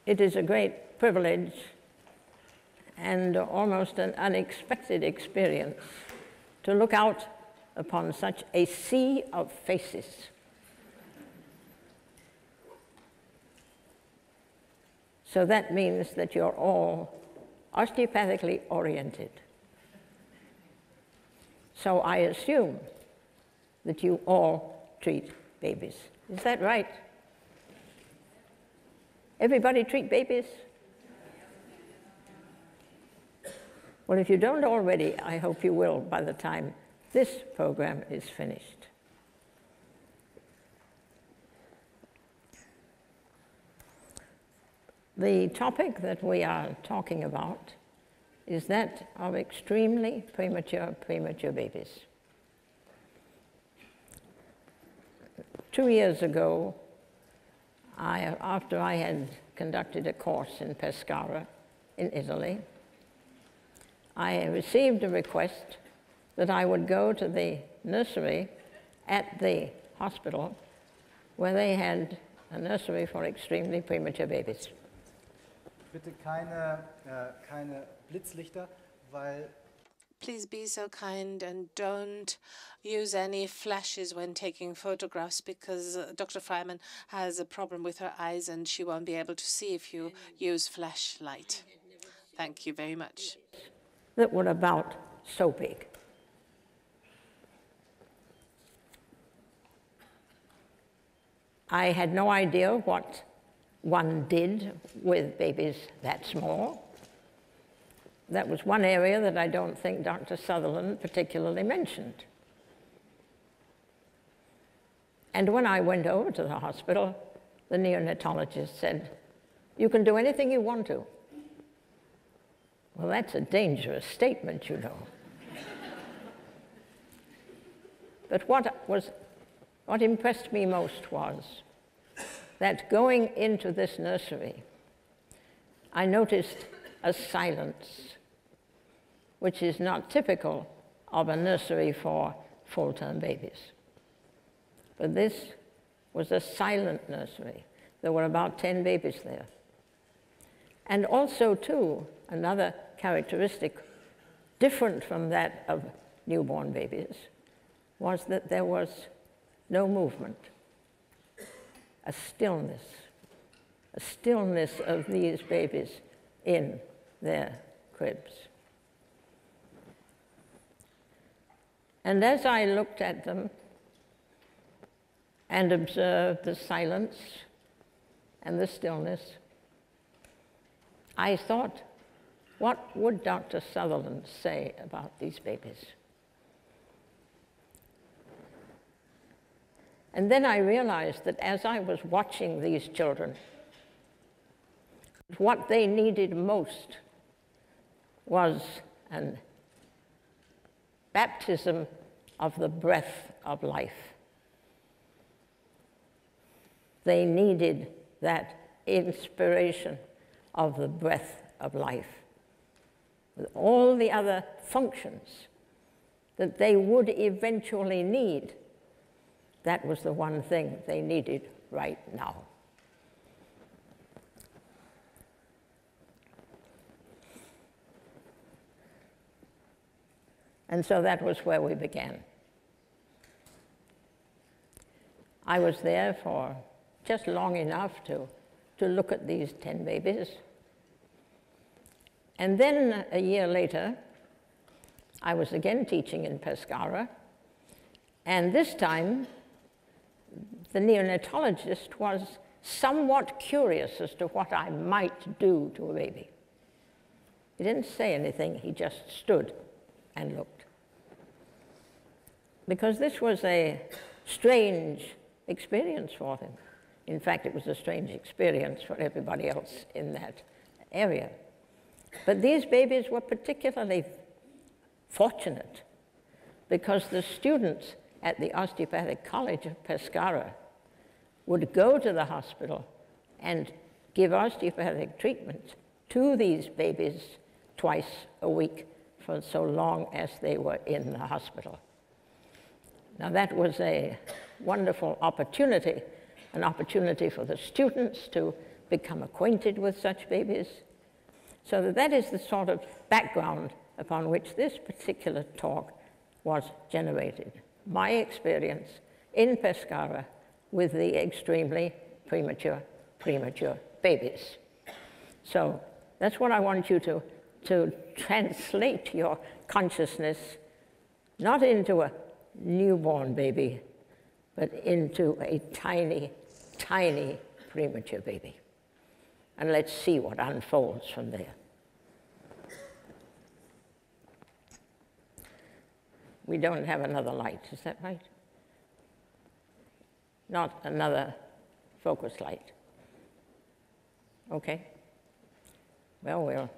It is a great privilege and almost an unexpected experience to look out upon such a sea of faces. So that means that you're all osteopathically oriented. So I assume that you all treat babies. Is that right? Everybody treat babies? Well, if you don't already, I hope you will by the time this program is finished. The topic that we are talking about is that of extremely premature babies. 2 years ago, after I had conducted a course in Pescara in Italy, I received a request that I would go to the nursery at the hospital where they had a nursery for extremely premature babies. Bitte keine Blitzlichter, weil... Please be so kind and don't use any flashes when taking photographs, because Dr. Frymann has a problem with her eyes and she won't be able to see if you use flashlight. Thank you very much. That were about so big. I had no idea what one did with babies that small. That was one area that I don't think Dr. Sutherland particularly mentioned. And when I went over to the hospital, the neonatologist said, "You can do anything you want to." Well, that's a dangerous statement, you know. But what impressed me most was that going into this nursery, I noticed a silence, which is not typical of a nursery for full-term babies. But this was a silent nursery. There were about 10 babies there. And also, too, another characteristic different from that of newborn babies was that there was no movement, a stillness of these babies in their cribs. And as I looked at them and observed the silence and the stillness, I thought, what would Dr. Sutherland say about these babies? And then I realized that as I was watching these children, what they needed most was a baptism of the breath of life. They needed that inspiration of the breath of life, with all the other functions that they would eventually need. That was the one thing they needed right now. And so that was where we began. I was there for just long enough to look at these 10 babies. And then a year later, I was again teaching in Pescara, and this time the neonatologist was somewhat curious as to what I might do to a baby. He didn't say anything, he just stood and looked. Because this was a strange experience for him. In fact, it was a strange experience for everybody else in that area. But these babies were particularly fortunate because the students at the Osteopathic College of Pescara would go to the hospital and give osteopathic treatment to these babies twice a week for so long as they were in the hospital. Now that was a wonderful opportunity, an opportunity for the students to become acquainted with such babies. So that is the sort of background upon which this particular talk was generated. My experience in Pescara with the extremely premature babies. So that's what I want you to translate your consciousness, not into a newborn baby, but into a tiny, tiny premature baby. And let's see what unfolds from there. We don't have another light, is that right? Not another focus light. Okay. Well, we'll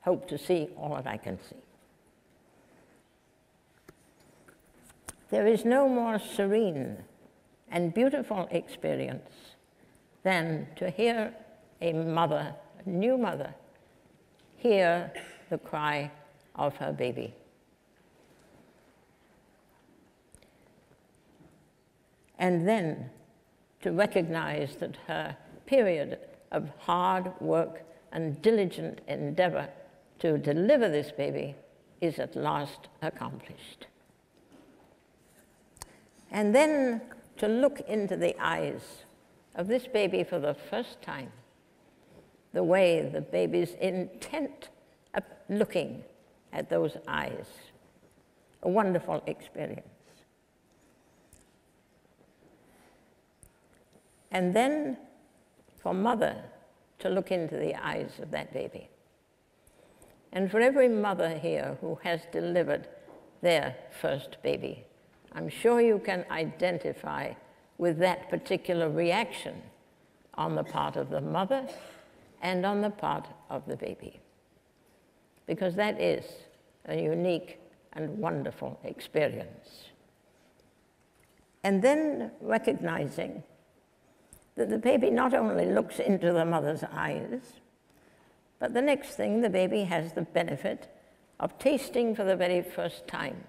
hope to see all that I can see. There is no more serene and beautiful experience than to hear a mother, a new mother, hear the cry of her baby. And then to recognize that her period of hard work and diligent endeavor to deliver this baby is at last accomplished. And then to look into the eyes of this baby for the first time, the way the baby's intent of looking at those eyes, a wonderful experience. And then for mother to look into the eyes of that baby. And for every mother here who has delivered their first baby, I'm sure you can identify with that particular reaction on the part of the mother and on the part of the baby. Because that is a unique and wonderful experience. And then recognizing that the baby not only looks into the mother's eyes, but the next thing, the baby has the benefit of tasting for the very first time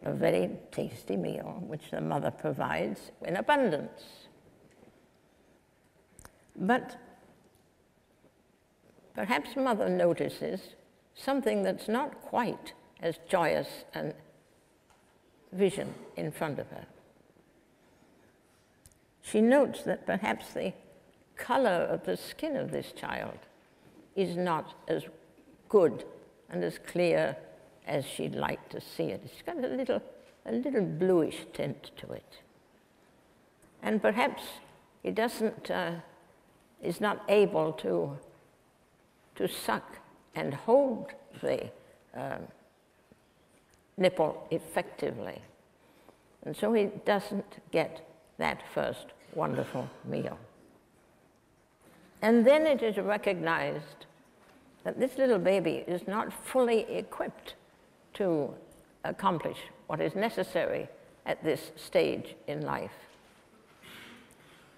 a very tasty meal which the mother provides in abundance. But perhaps mother notices something that's not quite as joyous a vision in front of her. She notes that perhaps the color of the skin of this child is not as good and as clear as she'd like to see it. It's got a little bluish tint to it. And perhaps it is not able to suck and hold the nipple effectively. And so he doesn't get that first wonderful meal. And then it is recognized that this little baby is not fully equipped to accomplish what is necessary at this stage in life.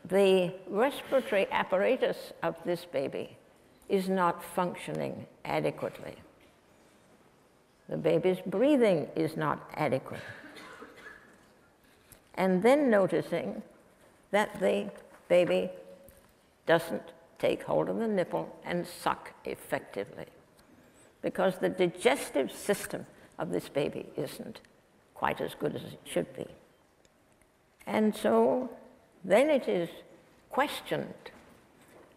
The respiratory apparatus of this baby is not functioning adequately. The baby's breathing is not adequate. And then noticing that the baby doesn't take hold of the nipple and suck effectively, because the digestive system of this baby isn't quite as good as it should be. And so then it is questioned,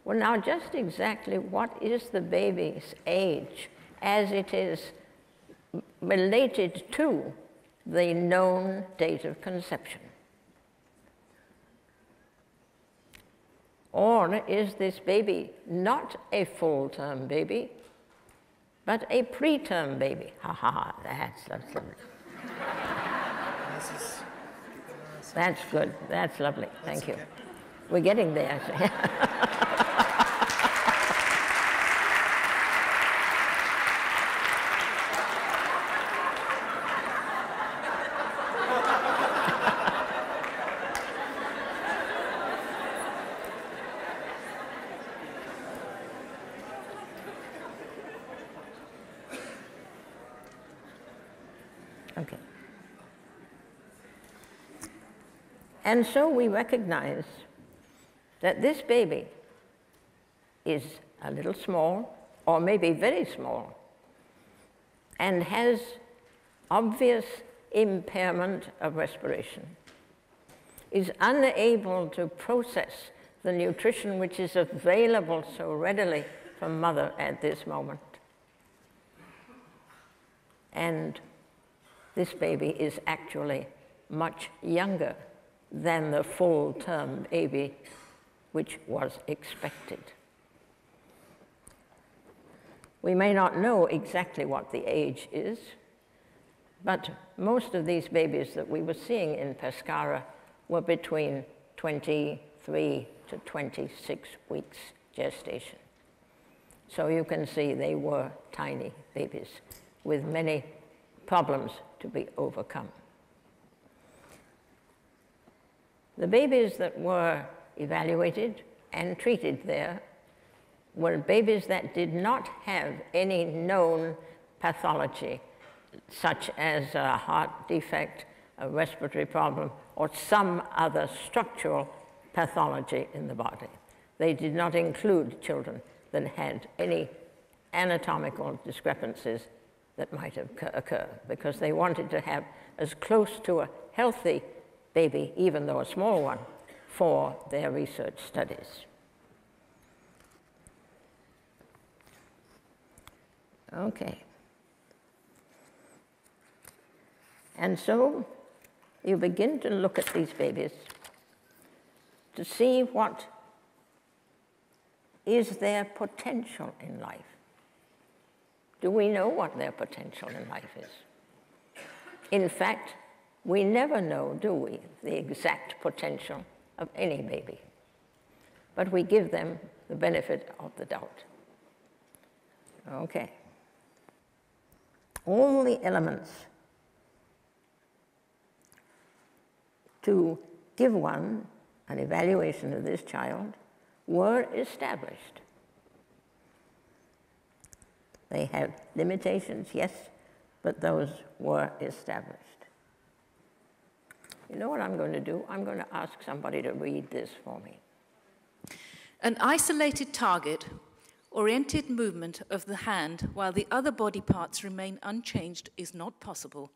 well, now just exactly what is the baby's age as it is related to the known date of conception? Or is this baby not a full-term baby, but a preterm baby? Ha ha, that's lovely. That's good, that's lovely, thank you. We're getting there. Okay. And so we recognize that this baby is a little small, or maybe very small, and has obvious impairment of respiration, is unable to process the nutrition which is available so readily from mother at this moment. And this baby is actually much younger than the full-term baby which was expected. We may not know exactly what the age is, but most of these babies that we were seeing in Pescara were between 23 to 26 weeks gestation. So you can see they were tiny babies with many problems to be overcome. The babies that were evaluated and treated there were babies that did not have any known pathology, such as a heart defect, a respiratory problem, or some other structural pathology in the body. They did not include children that had any anatomical discrepancies that might occur, because they wanted to have as close to a healthy baby, even though a small one, for their research studies. Okay. And so you begin to look at these babies to see what is their potential in life. Do we know what their potential in life is? In fact, we never know, do we, the exact potential of any baby. But we give them the benefit of the doubt. Okay. All the elements to give one an evaluation of this child were established. They have limitations, yes, but those were established. You know what I'm going to do? I'm going to ask somebody to read this for me. An isolated target, oriented movement of the hand while the other body parts remain unchanged is not possible.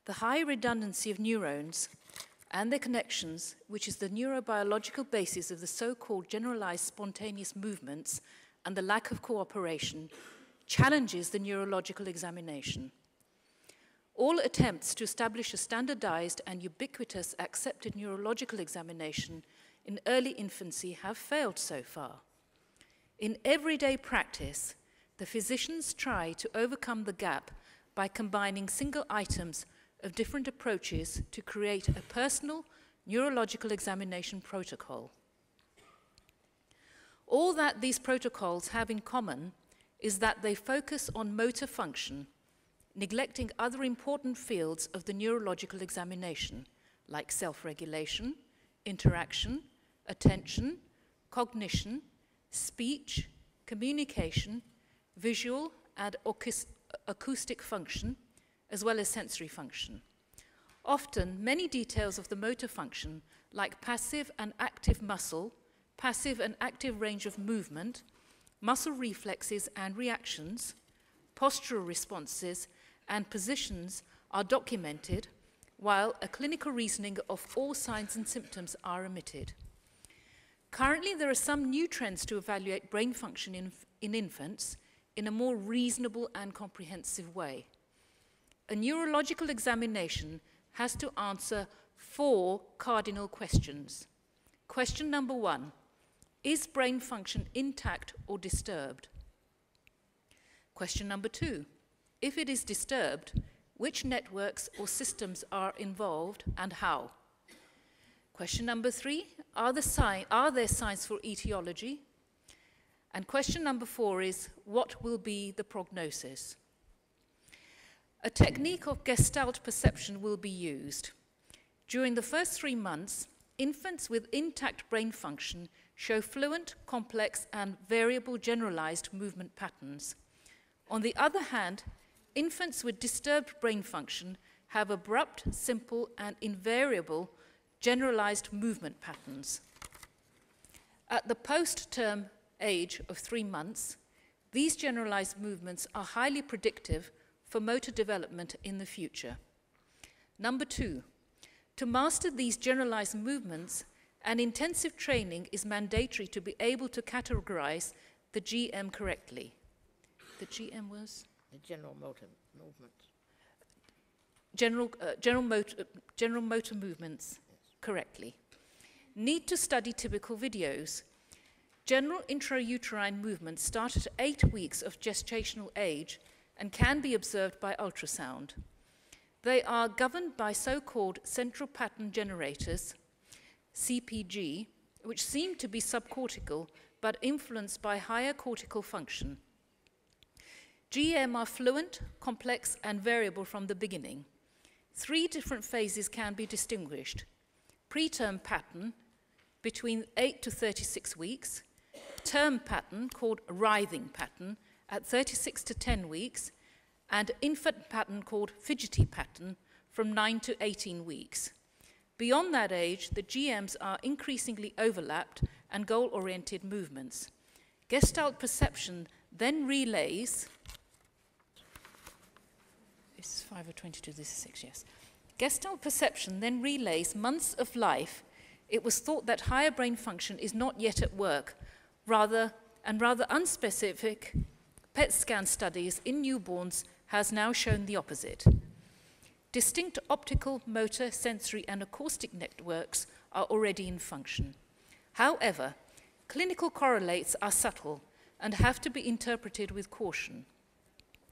The high redundancy of neurons and their connections, which is the neurobiological basis of the so-called generalized spontaneous movements, and the lack of cooperation, challenges the neurological examination. All attempts to establish a standardized and ubiquitous accepted neurological examination in early infancy have failed so far. In everyday practice, the physicians try to overcome the gap by combining single items of different approaches to create a personal neurological examination protocol. All that these protocols have in common is that they focus on motor function, neglecting other important fields of the neurological examination, like self-regulation, interaction, attention, cognition, speech, communication, visual and acoustic function, as well as sensory function. Often, many details of the motor function, like passive and active muscle, passive and active range of movement, muscle reflexes and reactions, postural responses, and positions are documented, while a clinical reasoning of all signs and symptoms are omitted. Currently, there are some new trends to evaluate brain function in infants in a more reasonable and comprehensive way. A neurological examination has to answer 4 cardinal questions. Question number 1, is brain function intact or disturbed? Question number 2, if it is disturbed, which networks or systems are involved and how? Question number 3, are there signs for etiology? And question number 4 is, what will be the prognosis? A technique of Gestalt perception will be used. During the first 3 months, infants with intact brain function show fluent, complex, and variable generalized movement patterns. On the other hand, infants with disturbed brain function have abrupt, simple, and invariable generalized movement patterns. At the post-term age of 3 months, these generalized movements are highly predictive for motor development in the future. Number 2, to master these generalized movements, an intensive training is mandatory to be able to categorize the GM correctly. The GM was? The general motor movements. General motor movements correctly. Need to study typical videos. General intrauterine movements start at 8 weeks of gestational age and can be observed by ultrasound. They are governed by so-called central pattern generators, CPG, which seem to be subcortical but influenced by higher cortical function. GM are fluent, complex, and variable from the beginning. 3 different phases can be distinguished. Preterm pattern, between 8 to 36 weeks. Term pattern, called writhing pattern, at 36 to 10 weeks. And infant pattern, called fidgety pattern, from 9 to 18 weeks. Beyond that age, the GMs are increasingly overlapped and goal-oriented movements. Gestalt perception then relays, this is 5 or 22, this is 6, yes. Gestalt perception then relays months of life. It was thought that higher brain function is not yet at work, rather unspecific PET scan studies in newborns has now shown the opposite. Distinct optical, motor, sensory, and acoustic networks are already in function. However, clinical correlates are subtle and have to be interpreted with caution.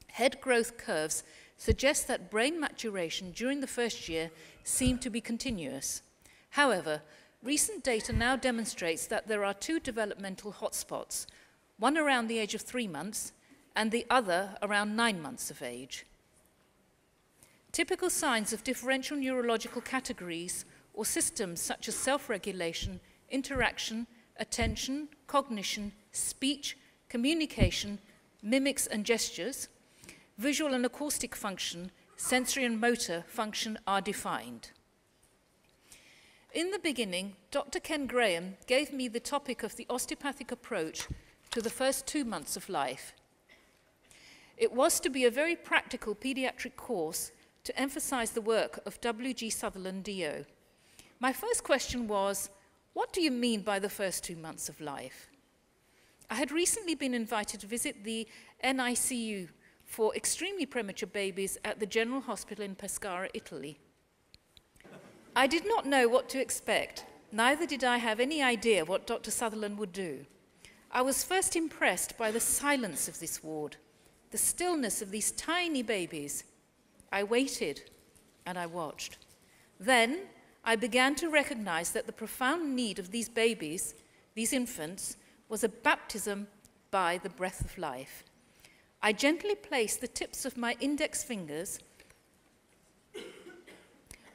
Head growth curves suggest that brain maturation during the first year seem to be continuous. However, recent data now demonstrates that there are 2 developmental hotspots, one around the age of 3 months and the other around 9 months of age. Typical signs of differential neurological categories or systems such as self-regulation, interaction, attention, cognition, speech, communication, mimics and gestures, visual and acoustic function, sensory and motor function are defined. In the beginning, Dr. Ken Graham gave me the topic of the osteopathic approach to the first 2 months of life. It was to be a very practical pediatric course to emphasize the work of W.G. Sutherland, D.O. My first question was, what do you mean by the first 2 months of life? I had recently been invited to visit the NICU for extremely premature babies at the General Hospital in Pescara, Italy. I did not know what to expect, neither did I have any idea what Dr. Sutherland would do. I was first impressed by the silence of this ward, the stillness of these tiny babies. I waited and I watched. Then I began to recognize that the profound need of these babies, these infants, was a baptism by the breath of life. I gently placed the tips of my index fingers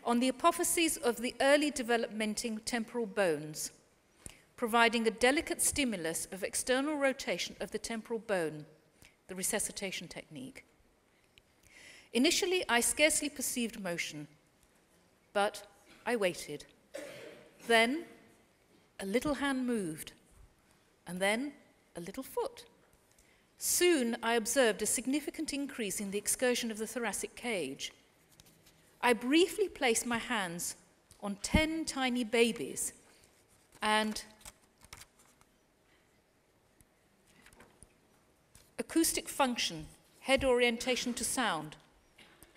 on the apophyses of the early developmenting temporal bones, providing a delicate stimulus of external rotation of the temporal bone, the resuscitation technique. Initially, I scarcely perceived motion, but I waited. Then a little hand moved, and then a little foot. Soon, I observed a significant increase in the excursion of the thoracic cage. I briefly placed my hands on 10 tiny babies, and acoustic function, head orientation to sound,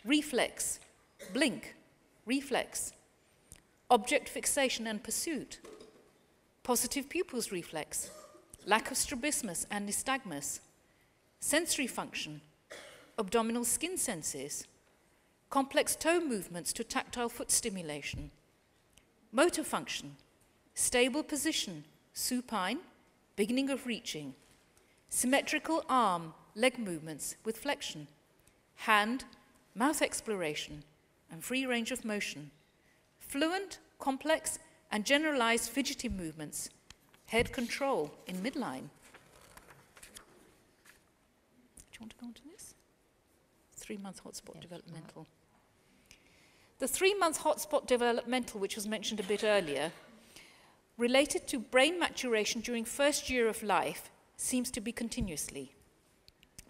reflex, blink, reflex, object fixation and pursuit, positive pupils reflex, lack of strabismus and nystagmus, sensory function, abdominal skin senses, complex toe movements to tactile foot stimulation, motor function, stable position, supine, beginning of reaching, symmetrical arm, leg movements with flexion, hand, mouth exploration, and free range of motion, fluent, complex, and generalized fidgety movements, head control in midline. Do you want to go on to this? 3-month hotspot developmental. The 3-month hotspot developmental, which was mentioned a bit earlier, related to brain maturation during first year of life seems to be continuously.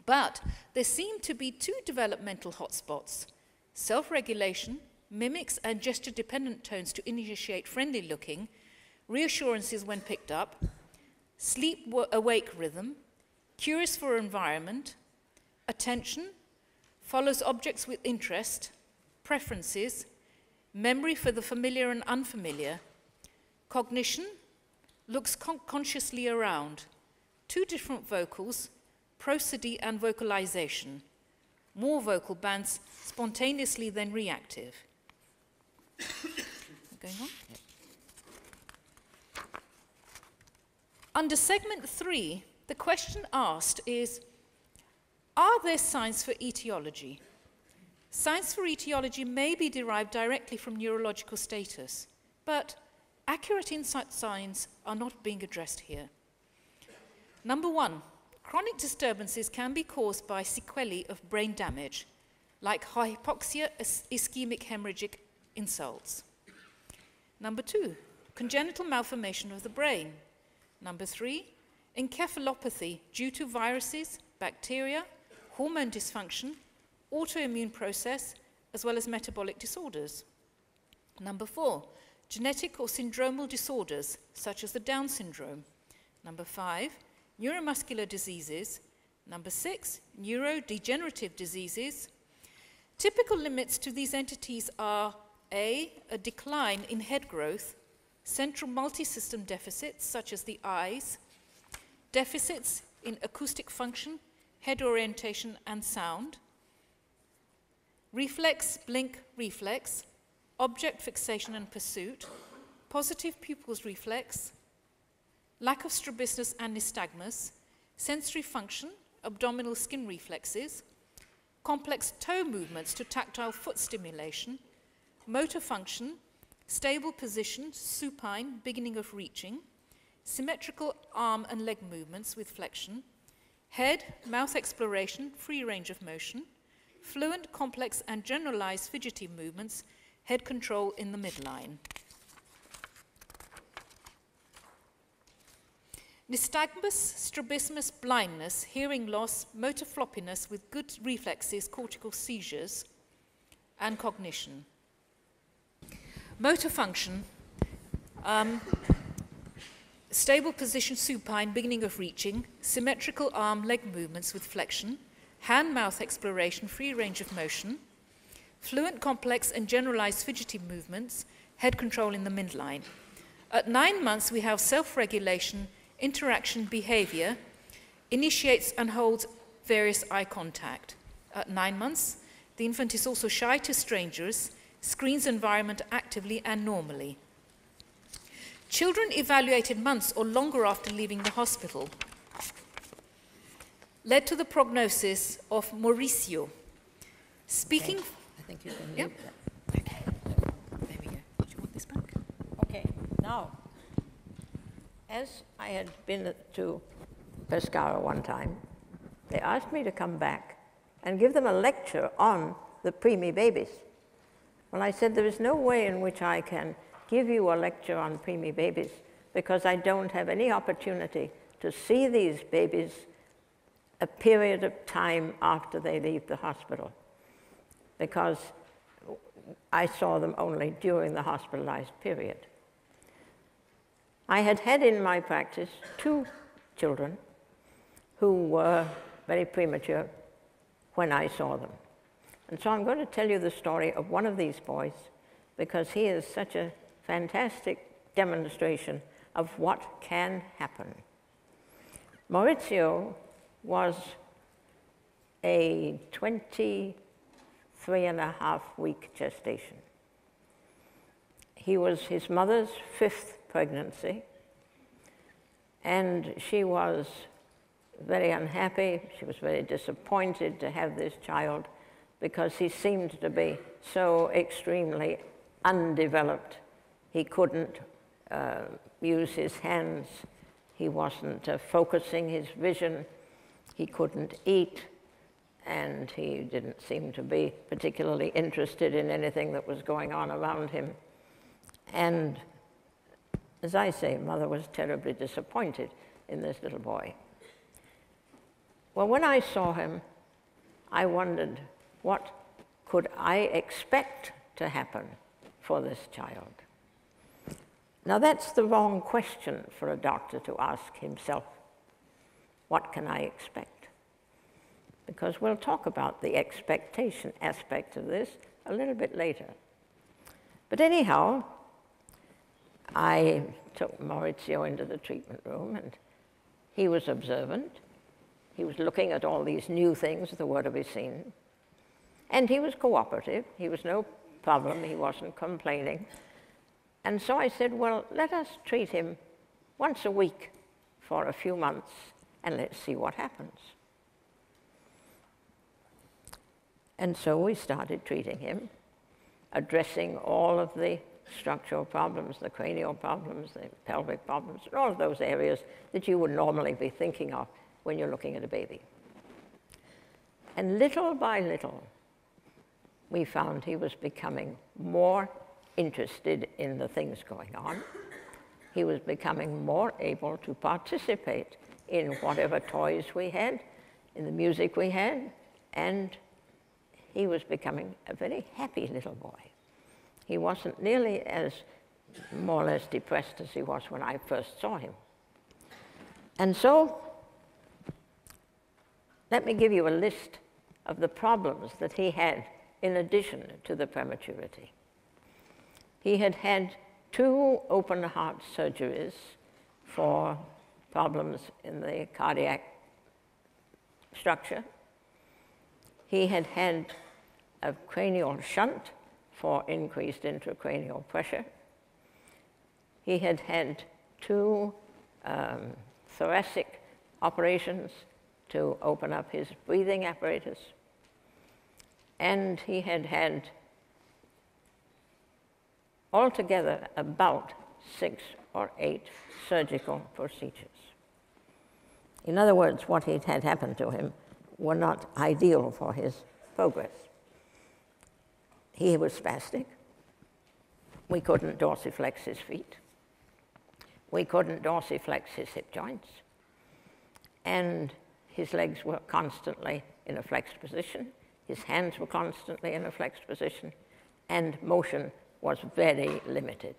But there seem to be two developmental hotspots: self-regulation, mimics and gesture-dependent tones to initiate friendly looking, reassurances when picked up, sleep-awake rhythm, curious for environment, attention, follows objects with interest, preferences, memory for the familiar and unfamiliar, cognition, looks consciously around, two different vocals, prosody and vocalization, more vocal bands spontaneously than reactive. Going on? Under segment 3, the question asked is, are there signs for etiology? Signs for etiology may be derived directly from neurological status, but accurate insight signs are not being addressed here. Number 1, chronic disturbances can be caused by sequelae of brain damage, like hypoxia, ischemic hemorrhagic insults. Number 2, congenital malformation of the brain. Number 3, encephalopathy due to viruses, bacteria, hormone dysfunction, autoimmune process, as well as metabolic disorders. Number 4, genetic or syndromal disorders, such as the Down syndrome. Number 5, neuromuscular diseases. Number 6, neurodegenerative diseases. Typical limits to these entities are a decline in head growth, central multisystem deficits, such as the eyes, deficits in acoustic function, head orientation and sound, reflex, blink, reflex, object fixation and pursuit, positive pupils reflex, lack of strabismus and nystagmus, sensory function, abdominal skin reflexes, complex toe movements to tactile foot stimulation, motor function, stable position, supine, beginning of reaching, symmetrical arm and leg movements with flexion, head, mouth exploration, free range of motion, fluent, complex and generalized fidgety movements, head control in the midline. Nystagmus, strabismus, blindness, hearing loss, motor floppiness with good reflexes, cortical seizures, and cognition. Motor function, stable position supine, beginning of reaching, symmetrical arm, leg movements with flexion, hand-mouth exploration, free range of motion, fluent, complex, and generalized fidgety movements, head control in the midline. At 9 months, we have self-regulation, interaction, behavior, initiates and holds various eye contact. At 9 months, the infant is also shy to strangers, screens environment actively and normally. Children evaluated months or longer after leaving the hospital led to the prognosis of Mauricio. Speaking... Okay. I think you can Yep. leave that. Okay, there we go. Do you want this back? Okay, now, as I had been to Pescara one time, they asked me to come back and give them a lecture on the preemie babies. Well, I said, there is no way in which I can give you a lecture on preemie babies because I don't have any opportunity to see these babies a period of time after they leave the hospital, because I saw them only during the hospitalized period. I had had in my practice 2 children who were very premature when I saw them. And so I'm going to tell you the story of one of these boys because he is such a fantastic demonstration of what can happen. Maurizio was a 23.5-week gestation. He was his mother's 5th pregnancy, and she was very unhappy. She was very disappointed to have this child because he seemed to be so extremely undeveloped. He couldn't use his hands. He wasn't focusing his vision. He couldn't eat, and he didn't seem to be particularly interested in anything that was going on around him. And as I say, Mother was terribly disappointed in this little boy. Well, when I saw him, I wondered, what could I expect to happen for this child? Now, that's the wrong question for a doctor to ask himself. What can I expect? Because we'll talk about the expectation aspect of this a little bit later. But anyhow, I took Maurizio into the treatment room, and he was observant. He was looking at all these new things that were to be seen. And he was cooperative. He was no problem. He wasn't complaining. And so I said, well, let us treat him once a week for a few months, and let's see what happens. And so we started treating him, addressing all of the structural problems, the cranial problems, the pelvic problems, and all of those areas that you would normally be thinking of when you're looking at a baby. And little by little, we found he was becoming more interested in the things going on. He was becoming more able to participate in whatever toys we had, in the music we had, and he was becoming a very happy little boy. He wasn't nearly as more or less depressed as he was when I first saw him. And so, let me give you a list of the problems that he had in addition to the prematurity. He had had 2 open heart surgeries for problems in the cardiac structure. He had had a cranial shunt for increased intracranial pressure. He had had 2 thoracic operations to open up his breathing apparatus. And he had had altogether about 6 or 8 surgical procedures. In other words, what had happened to him were not ideal for his progress. He was spastic. We couldn't dorsiflex his feet. We couldn't dorsiflex his hip joints. And his legs were constantly in a flexed position. His hands were constantly in a flexed position. And motion was very limited.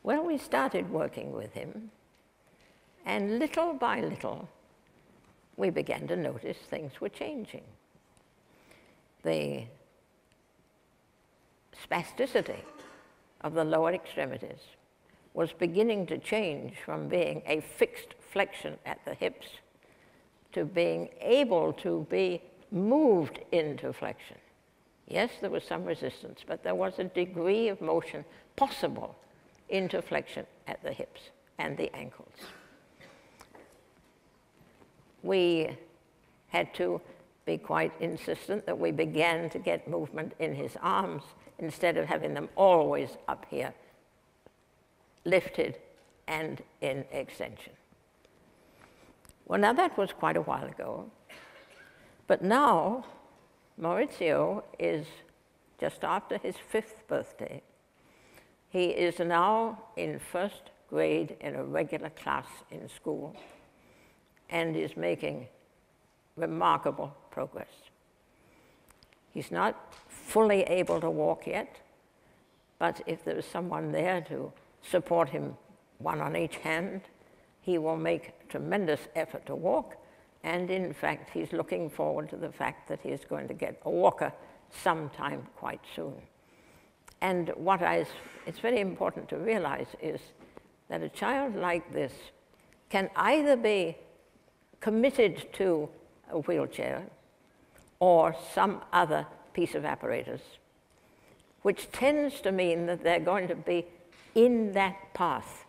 Well, we started working with him. And little by little, we began to notice things were changing. The spasticity of the lower extremities was beginning to change from being a fixed flexion at the hips to being able to be moved into flexion. Yes, there was some resistance, but there was a degree of motion possible into flexion at the hips and the ankles. We had to be quite insistent that we began to get movement in his arms instead of having them always up here, lifted and in extension. Well, now that was quite a while ago. But now, Maurizio is just after his 5th birthday. He is now in 1st grade in a regular class in school and is making remarkable progress. He's not fully able to walk yet, but if there's someone there to support him, one on each hand, he will make tremendous effort to walk. And in fact, he's looking forward to the fact that he's going to get a walker sometime quite soon. And it's very important to realize is that a child like this can either be committed to a wheelchair or some other piece of apparatus, which tends to mean that they're going to be in that path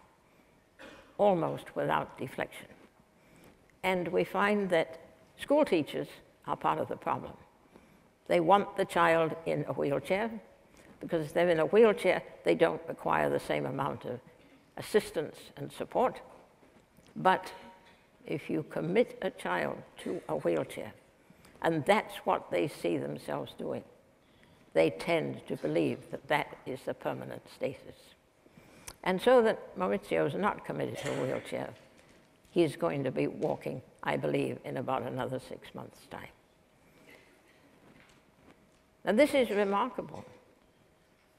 almost without deflection. And we find that school teachers are part of the problem. They want the child in a wheelchair, because if they're in a wheelchair, they don't require the same amount of assistance and support. But if you commit a child to a wheelchair, and that's what they see themselves doing, they tend to believe that that is the permanent status. And so that Maurizio is not committed to a wheelchair. He's going to be walking, I believe, in about another 6 months' time. Now, this is remarkable.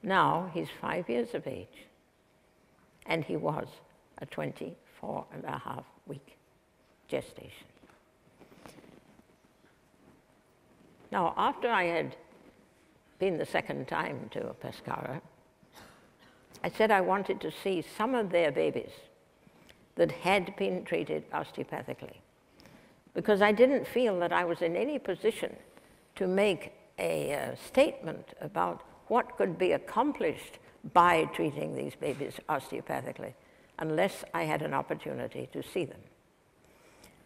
Now he's 5 years of age, and he was a 24.5-week gestation. Now, after I had been the second time to Pescara, I said I wanted to see some of their babies that had been treated osteopathically, because I didn't feel that I was in any position to make a statement about what could be accomplished by treating these babies osteopathically unless I had an opportunity to see them.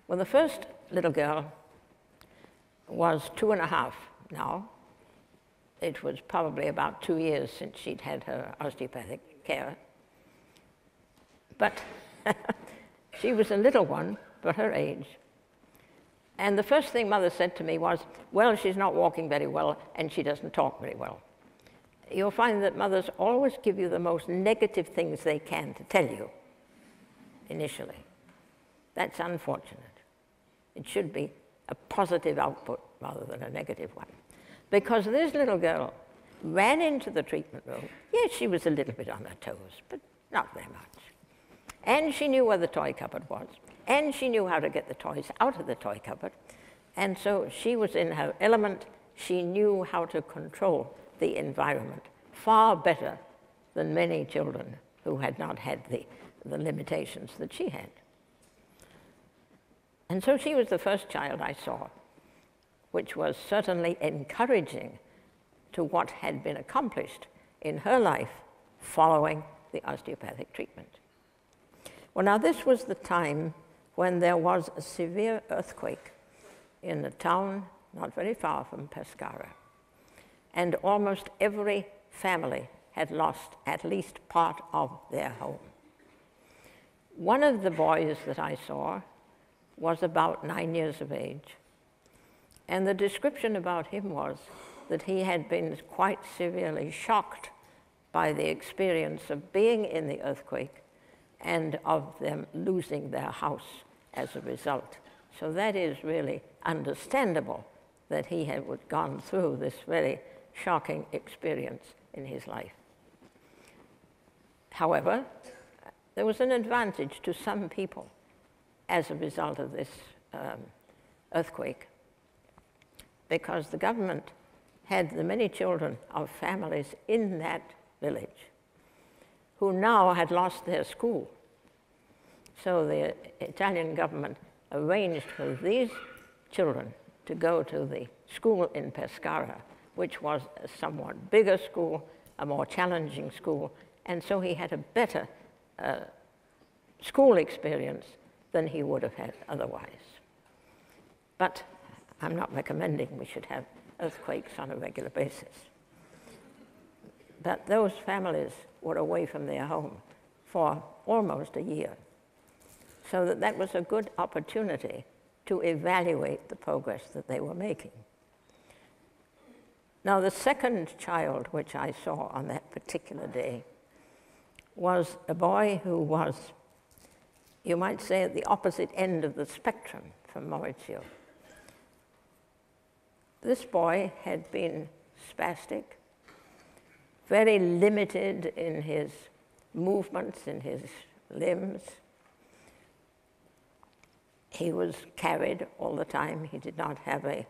Well, the first little girl was 2.5 now. It was probably about 2 years since she'd had her osteopathic care. But she was a little one for her age. And the first thing Mother said to me was, well, she's not walking very well and she doesn't talk very well. You'll find that mothers always give you the most negative things they can to tell you initially. That's unfortunate. It should be a positive output rather than a negative one. Because this little girl ran into the treatment room. Yes, she was a little bit on her toes, but not very much. And she knew where the toy cupboard was. And she knew how to get the toys out of the toy cupboard. And so she was in her element. She knew how to control the environment far better than many children who had not had the limitations that she had. And so she was the first child I saw, which was certainly encouraging to what had been accomplished in her life following the osteopathic treatment. Well, now this was the time when there was a severe earthquake in a town not very far from Pescara, and almost every family had lost at least part of their home. One of the boys that I saw was about 9 years of age, and the description about him was that he had been quite severely shocked by the experience of being in the earthquake and of them losing their house as a result. So that is really understandable that he had gone through this very shocking experience in his life. However, there was an advantage to some people as a result of this earthquake, because the government had the many children of families in that village who now had lost their school. So the Italian government arranged for these children to go to the school in Pescara, which was a somewhat bigger school, a more challenging school, and so he had a better school experience than he would have had otherwise. But I'm not recommending we should have earthquakes on a regular basis. But those families were away from their home for almost a year. So that was a good opportunity to evaluate the progress that they were making. Now, the second child which I saw on that particular day was a boy who was, you might say, at the opposite end of the spectrum from Maurizio. This boy had been spastic, very limited in his movements, in his limbs. He was carried all the time. He did not have an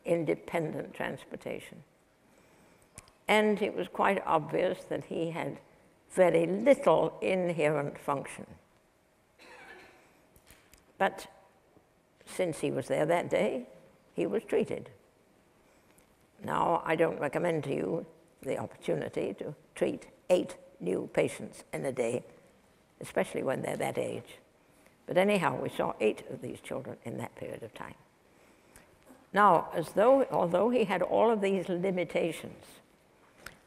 independent transportation. And it was quite obvious that he had very little inherent function. But since he was there that day, he was treated. Now, I don't recommend to you the opportunity to treat 8 new patients in a day, especially when they're that age. But anyhow, we saw 8 of these children in that period of time. Now, although he had all of these limitations,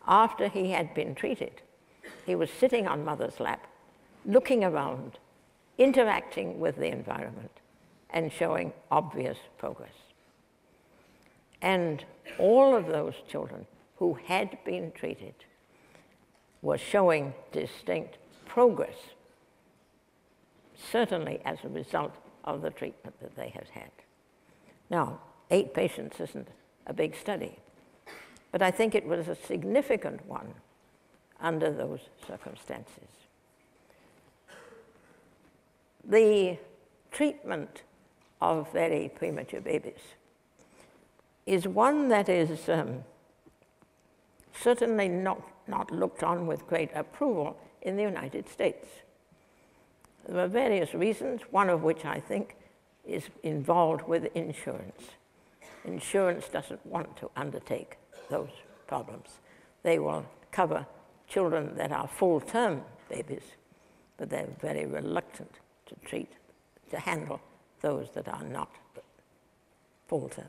after he had been treated, he was sitting on Mother's lap, looking around, interacting with the environment, and showing obvious progress. And all of those children who had been treated were showing distinct progress, certainly as a result of the treatment that they had had. Now, 8 patients isn't a big study, but I think it was a significant one under those circumstances. The treatment of very premature babies is one that is certainly not looked on with great approval in the United States. There are various reasons, one of which I think is involved with insurance. Insurance doesn't want to undertake those problems. They will cover children that are full-term babies, but they're very reluctant to handle those that are not full-term.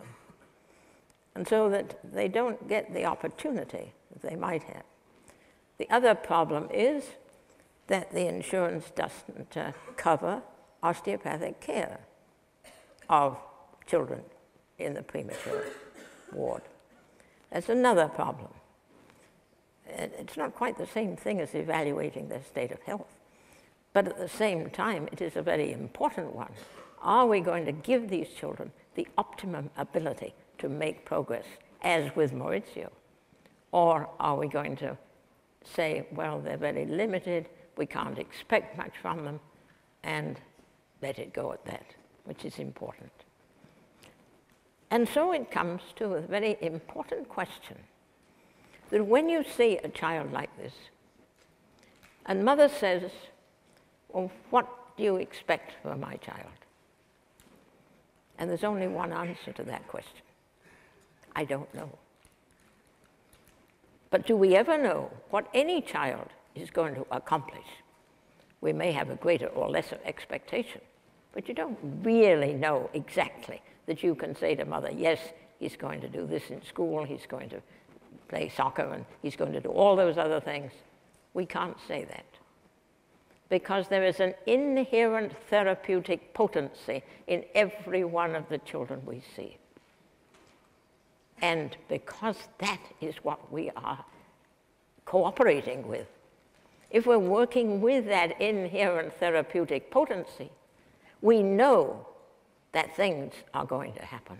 And so that they don't get the opportunity that they might have. The other problem is that the insurance doesn't cover osteopathic care of children in the premature ward. That's another problem. It's not quite the same thing as evaluating their state of health, but at the same time, it is a very important one. Are we going to give these children the optimum ability to make progress, as with Maurizio? Or are we going to say, well, they're very limited, we can't expect much from them, and let it go at that, which is important. And so it comes to a very important question, that when you see a child like this, and mother says, well, what do you expect from my child? And there's only one answer to that question. I don't know. But do we ever know what any child is going to accomplish? We may have a greater or lesser expectation, but you don't really know exactly that you can say to mother, yes, he's going to do this in school, he's going to play soccer, and he's going to do all those other things. We can't say that, because there is an inherent therapeutic potency in every one of the children we see. And because that is what we are cooperating with, if we're working with that inherent therapeutic potency, we know that things are going to happen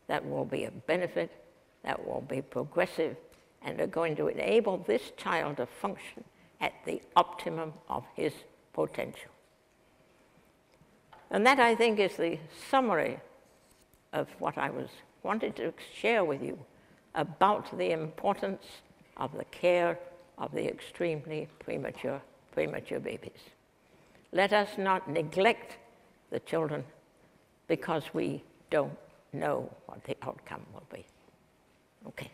that will be of benefit, that will be progressive, and are going to enable this child to function at the optimum of his potential. And that, I think, is the summary of what I wanted to share with you about the importance of the care of the extremely premature babies. Let us not neglect the children because we don't know what the outcome will be. Okay.